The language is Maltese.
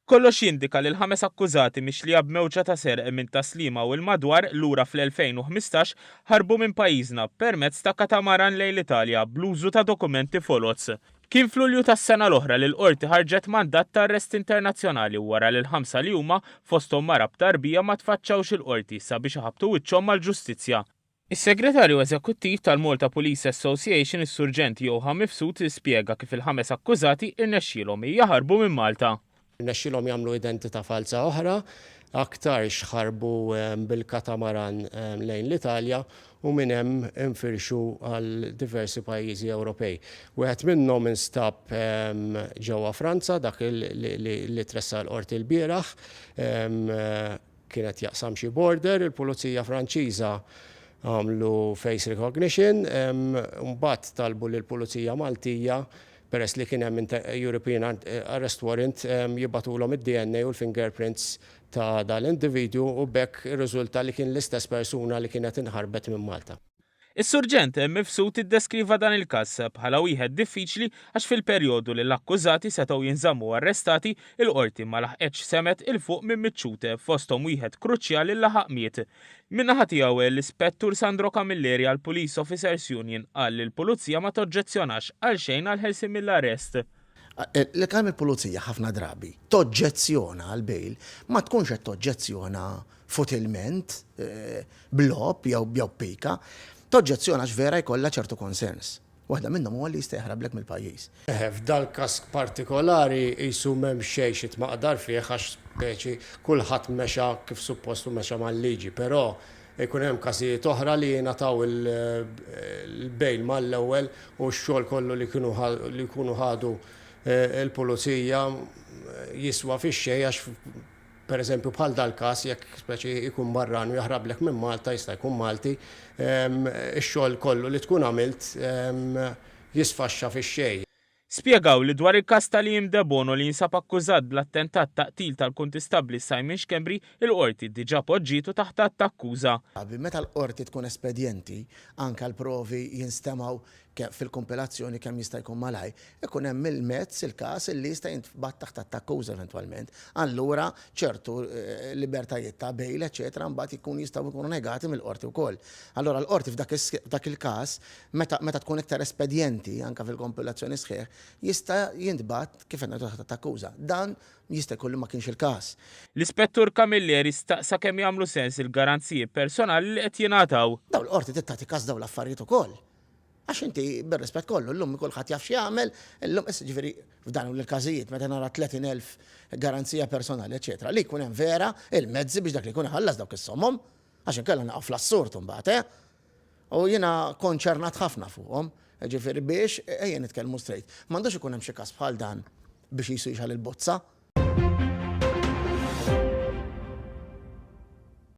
Kollox jindika li l-5 akkużati mixlija b'mewġa ta' serq minn taslima u l-madwar lura fl-2015 ħarbu minn pajjiżna permezz ta' katamaran lejn l-Italja bl-użu ta' dokumenti folots. Kien f'Lulju tas-sena l-oħra li l-qorti ħarġet mandat ta' arrest internazzjonali wara li l-5 li huma fosthom marab tarbija ma tfaċċawx il-qorti sabiex iħabtu wiċċhom mal-ġustizzja. Is-Segretarju Eżekuttiv tal-Malta Police Association is-Surġent Johan Mifsud ispjega kif il-5 akkużati irnexxielhom jaħarbu minn Malta. Nexxilhom jagħmlu identità falsa oħra, aktar xħarbu bil-katamaran lejn l-Italja u minn hemm infirxu għal diversi pajjiżi Ewropej. Wieħed minnhom instab ġewwa Franza dak li tressa l-qorti l-bieraħ, kienet jaqsam xi border, il-Pulizija Franċiża għamlu face recognition, mbagħad talbu lill-Pulizija Maltija peress li kien hemm European Arrest Warrant jibbatulhom id-DNA u l-fingerprints ta' dal-individwu u bekk ir-riżulta li kien l-istess persuna li kienet inħarbet minn Malta. Is-Surġent Mifsud iddeskriva dan il-każ bħala wieħed diffiċli għax fil-perjodu li l-akkużati setgħu jinżammu arrestati il-qorti ma laħqetx semet il fuq minn miċċute fosthom wieħed kruċjali laħaq miet. Min-naħa tiegħu l-Ispettur Sandro Camilleri għall Police Officers Union qal li l-Pulizija ma toġġezzjonax għal xejn għal ħelsien mill-arrest. L-kemm il-pulizija ħafna drabi toġġezzjona għal bejl ma tkunx qed toġġezzjona futilment, blob jew pika, toġġezzjona x'vera jkollha ċertu konsens. Waħda minnhom huwa li jista' jaħrablek mill-pajjiż. F'dal każ partikolari qisu m'hemm xejn xi tmaqdar fih għax speċi kulħadd mexa kif suppostu mexa mal-liġi, però jkun hemm każijiet oħra li jingħataw il-bejl mal-ewwel u x-xogħol kollu li jkunu ħadu il-pulizija jiswa fix-xejn għax pereżempju bħal dal-każ jekk speċi jkun barran u jaħrablek minn Malta jista' jkun Malti, ix-xogħol kollu li tkun għamilt jisfaxxa fix-xejn. Spjegaw li dwar il-każ tal-Iem De Bono li jinsab akkużat bl-attentat taqtil tal-kuntistabbli Simon Xkembri, il-qorti diġà poġġietu taħt attakkuża. Meta l-qorti tkun espedjenti anke l-provi jinstemaw fil-kompilazzjoni kemm jista' jkun malaj, ikun hemm il-mezz il-każ li jista' jintbagħat taħt attakkuża eventwalment. Allura ċertu libertajiet ta' bejl, eċetera, mbagħad ikun jistgħu jkunu negati mill-qorti wkoll. Allura l-qorti f'dak il-każ meta tkun iktar espedjenti anke fil-kompilazzjoni sħiħ jista' jintbagħat kif qed taħt attakkuża. Dan jista' jkollu ma kienx il-każ. L-Ispettur Camilleri staqsa kemm jagħmlu sens il-garanziji personali li qed jingħataw. Daw l-qorti tagħti każ dawn l-affarijiet ukoll. Għax inti bir-rispett kollu, l-lum kulħadd jaf x'jagħmel, l-lum ġifieri f'dan il-każijiet meta nara 30,000 garanzija personali, eċetera, li jkun hemm vera il-mezzi biex dak li jkun iħallas dawk is-sommhom, għax inkella naqgħu fl-assurd imbagħad, U jiena konċernat ħafna fuqhom, ġifieri biex ejja nitkellmu straight. M'għandux ikun hemm xi każ bħal dan biex jisu jixħal il-bozza.